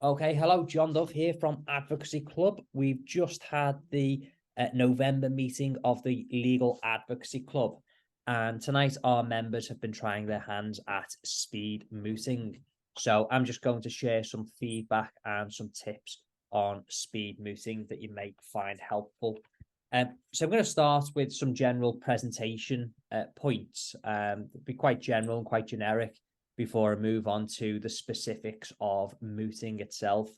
Okay, hello, John Dove here from Advocacy Club. We've just had the November meeting of the Legal Advocacy Club, and tonight our members have been trying their hands at speed mooting. So I'm just going to share some feedback and some tips on speed mooting that you may find helpful. So I'm going to start with some general presentation points. Be quite general and quite generic before I move on to the specifics of mooting itself.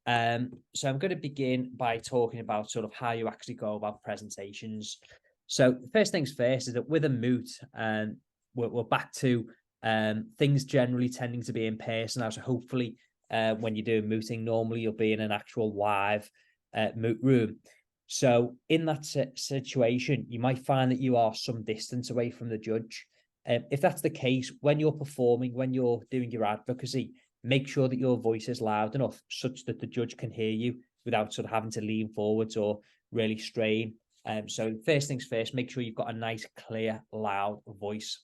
So I'm going to begin by talking about sort of how you actually go about presentations. So first things first is that with a moot, we're back to things generally tending to be in person. Now, so hopefully when you're doing mooting, normally you'll be in an actual live moot room. So in that situation, you might find that you are some distance away from the judge. If that's the case, when you're performing, when you're doing your advocacy, make sure that your voice is loud enough such that the judge can hear you without sort of having to lean forwards or really strain. So first things first, make sure you've got a nice, clear, loud voice.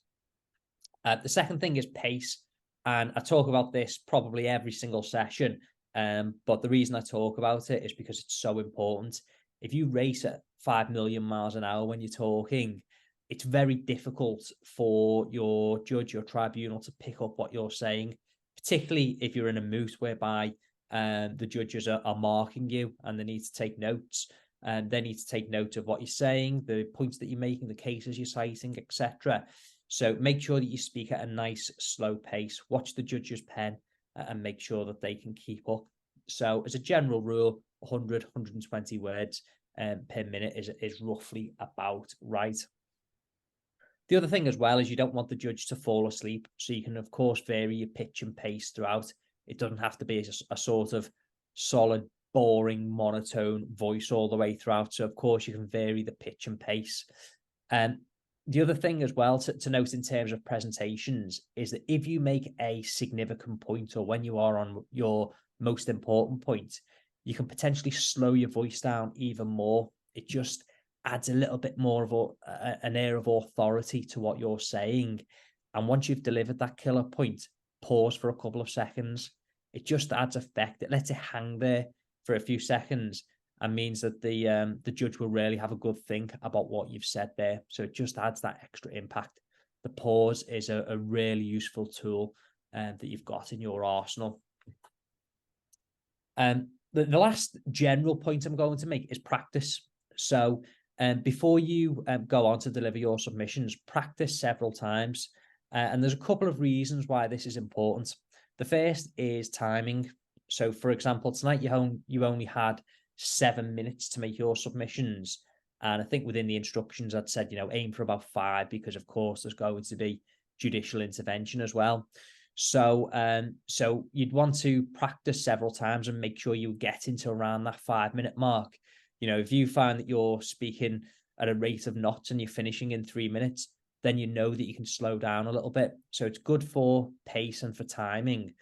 The second thing is pace. And I talk about this probably every single session. But the reason I talk about it is because it's so important. If you race at 5 million miles an hour when you're talking, it's very difficult for your judge, your tribunal to pick up what you're saying, particularly if you're in a moot whereby the judges are marking you and they need to take notes. And they need to take note of what you're saying, the points that you're making, the cases you're citing, etc. So make sure that you speak at a nice, slow pace. Watch the judge's pen and make sure that they can keep up. So as a general rule, 100, 120 words per minute is roughly about right. The other thing as well is you don't want the judge to fall asleep. So you can, of course, vary your pitch and pace throughout. It doesn't have to be a sort of solid, boring, monotone voice all the way throughout. So, of course, you can vary the pitch and pace. The other thing as well to note in terms of presentations is that if you make a significant point or when you are on your most important point, you can potentially slow your voice down even more. It just adds a little bit more of an air of authority to what you're saying. And once you've delivered that killer point, pause for a couple of seconds. It just adds effect. It lets it hang there for a few seconds and means that the judge will really have a good think about what you've said there. So it just adds that extra impact. The pause is a really useful tool that you've got in your arsenal. The last general point I'm going to make is practice. So before you go on to deliver your submissions, practice several times. And there's a couple of reasons why this is important. The first is timing. So, for example, tonight you only had 7 minutes to make your submissions. And I think within the instructions, I'd said, aim for about 5 because, of course, there's going to be judicial intervention as well. So you'd want to practice several times and make sure you get into around that 5-minute mark. If you find that you're speaking at a rate of knots and you're finishing in 3 minutes, then you know that you can slow down a little bit. So it's good for pace and for timing.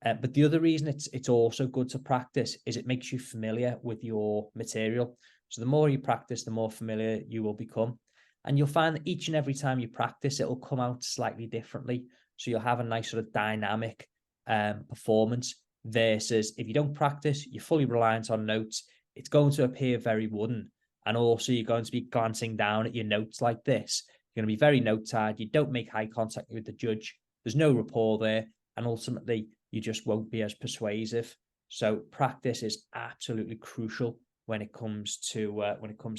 But the other reason it's also good to practice is it makes you familiar with your material. So the more you practice, the more familiar you will become. And you'll find that each and every time you practice, it will come out slightly differently. So you'll have a nice sort of dynamic performance versus if you don't practice, you're fully reliant on notes. It's going to appear very wooden. And also you're going to be glancing down at your notes like this. You're going to be very note tired. You don't make eye contact with the judge. There's no rapport there. And ultimately, you just won't be as persuasive. So practice is absolutely crucial when it comes to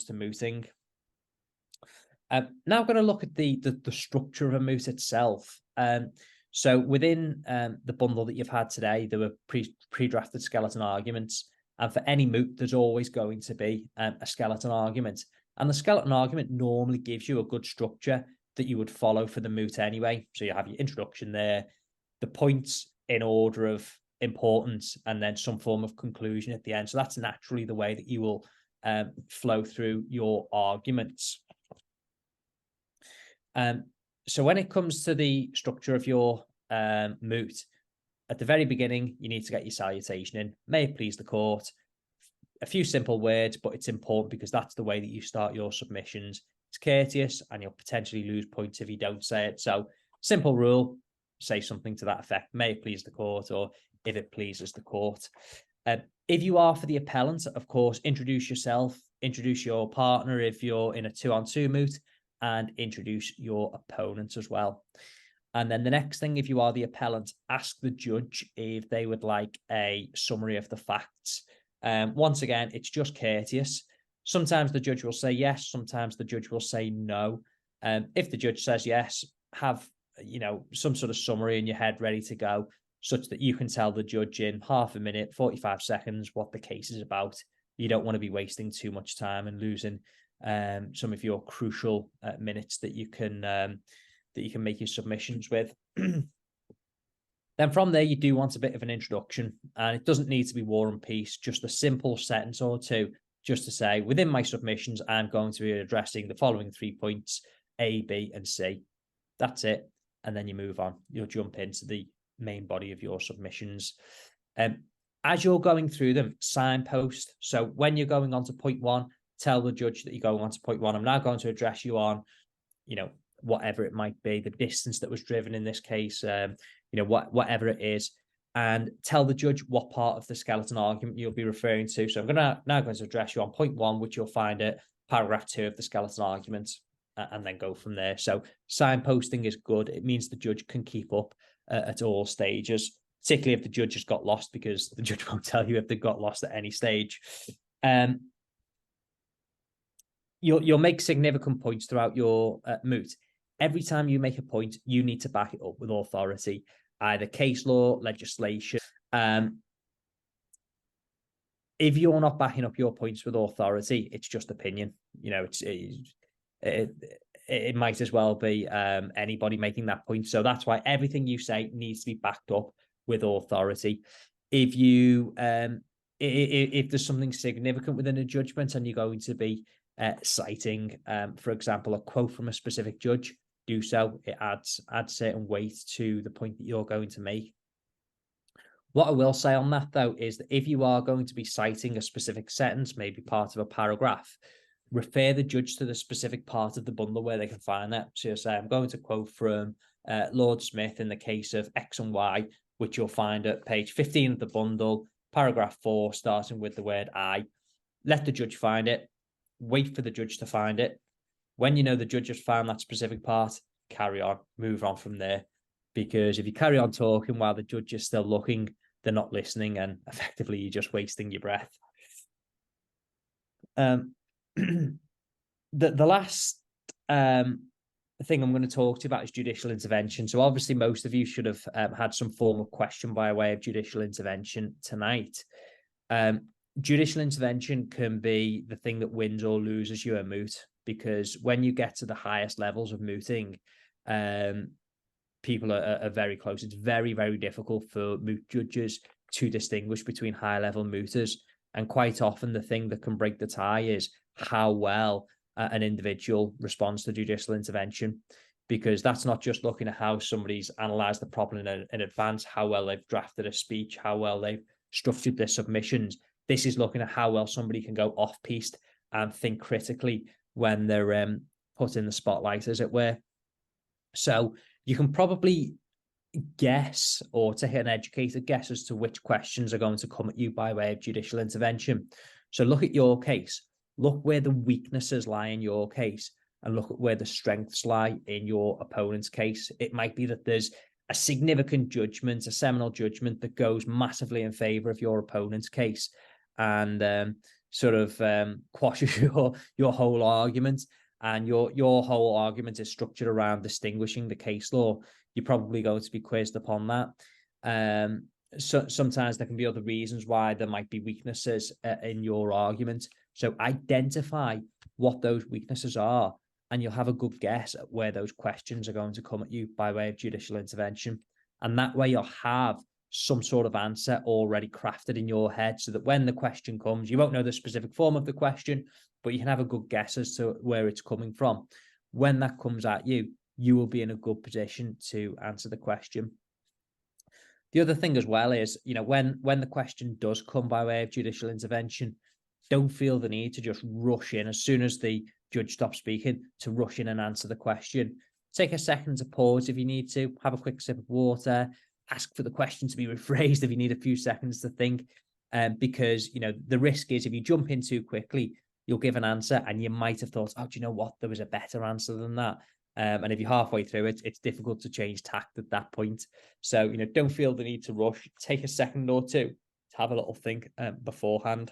mooting. Now I'm going to look at the structure of a moot itself. So within the bundle that you've had today, there were pre-drafted skeleton arguments. And for any moot, there's always going to be a skeleton argument. And the skeleton argument normally gives you a good structure that you would follow for the moot anyway. So you have your introduction there, the points in order of importance, and then some form of conclusion at the end. So that's naturally the way that you will flow through your arguments. So when it comes to the structure of your moot, at the very beginning, you need to get your salutation in. May it please the court. A few simple words, but it's important because that's the way that you start your submissions. It's courteous and you'll potentially lose points if you don't say it. So simple rule, say something to that effect. May it please the court, or if it pleases the court. If you are for the appellant, of course, introduce yourself, introduce your partner if you're in a 2-on-2 moot, and introduce your opponent as well. And then the next thing, if you are the appellant, ask the judge if they would like a summary of the facts. Once again, it's just courteous. Sometimes the judge will say yes, sometimes the judge will say no. If the judge says yes, have some sort of summary in your head ready to go, such that you can tell the judge in half a minute, 45 seconds, what the case is about. You don't want to be wasting too much time and losing some of your crucial minutes that you can make your submissions with. Then from there, you do want a bit of an introduction, and it doesn't need to be War and Peace, just a simple sentence or two, just to say, within my submissions, I'm going to be addressing the following 3 points, A, B, and C. That's it. And then you move on. You'll jump into the main body of your submissions. As you're going through them, signpost. So when you're going on to point 1, tell the judge that you're going on to point 1. I'm now going to address you on, whatever it might be, the distance that was driven in this case, whatever it is, and tell the judge what part of the skeleton argument you'll be referring to. So I'm now going to address you on point 1, which you'll find at paragraph 2 of the skeleton argument, and then go from there. So signposting is good. It means the judge can keep up at all stages, particularly if the judge has got lost, because the judge won't tell you if they've got lost at any stage. You'll make significant points throughout your moot. Every time you make a point, you need to back it up with authority, either case law, legislation. If you're not backing up your points with authority, it's just opinion. It might as well be anybody making that point. So that's why everything you say needs to be backed up with authority. If you if there's something significant within a judgment and you're going to be citing, for example, a quote from a specific judge, do so. It adds certain weight to the point that you're going to make. What I will say on that, though, is that if you are going to be citing a specific sentence, maybe part of a paragraph, refer the judge to the specific part of the bundle where they can find that. So you'll say, I'm going to quote from Lord Smith in the case of X and Y, which you'll find at page 15 of the bundle, paragraph 4, starting with the word I. Let the judge find it. Wait for the judge to find it. When you know the judge has found that specific part, carry on, move on from there. Because if you carry on talking while the judge is still looking, they're not listening, and effectively you're just wasting your breath. The last thing I'm going to talk to you about is judicial intervention. So obviously most of you should have had some form of question by way of judicial intervention tonight. Judicial intervention can be the thing that wins or loses you a moot, because when you get to the highest levels of mooting, people are very close. It's very, very difficult for moot judges to distinguish between high-level mooters. And quite often the thing that can break the tie is how well an individual responds to judicial intervention, because that's not just looking at how somebody's analysed the problem in advance, how well they've drafted a speech, how well they've structured their submissions. This is looking at how well somebody can go off-piste and think critically when they're put in the spotlight, as it were. So you can probably guess, or take an educated guess, as to which questions are going to come at you by way of judicial intervention. So look at your case, look where the weaknesses lie in your case, and look at where the strengths lie in your opponent's case. It might be that there's a significant judgment, a seminal judgment that goes massively in favor of your opponent's case, and quashes your whole argument, and your whole argument is structured around distinguishing the case law. You're probably going to be quizzed upon that. So sometimes there can be other reasons why there might be weaknesses in your argument. So identify what those weaknesses are, and you'll have a good guess at where those questions are going to come at you by way of judicial intervention. And that way you'll have some sort of answer already crafted in your head, so that when the question comes, you won't know the specific form of the question, but you can have a good guess as to where it's coming from. When that comes at you, you will be in a good position to answer the question. The other thing as well is, when the question does come by way of judicial intervention, don't feel the need to just rush in as soon as the judge stops speaking, to rush in and answer the question. Take a second to pause if you need to, have a quick sip of water, ask for the question to be rephrased if you need a few seconds to think, because, you know, the risk is if you jump in too quickly, you'll give an answer and you might have thought, oh, do you know what? There was a better answer than that. And if you're halfway through it, it's difficult to change tact at that point. So, you know, don't feel the need to rush. Take a second or two to have a little think beforehand.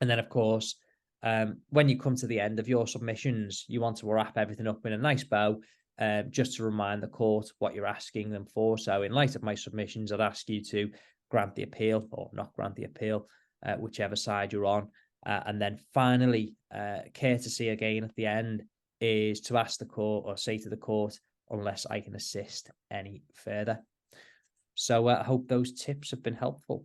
And then, of course, when you come to the end of your submissions, you want to wrap everything up in a nice bow, just to remind the court what you're asking them for. So in light of my submissions, I'd ask you to grant the appeal or not grant the appeal, whichever side you're on. And then finally, courtesy again at the end is to ask the court or say to the court, unless I can assist any further. So I hope those tips have been helpful.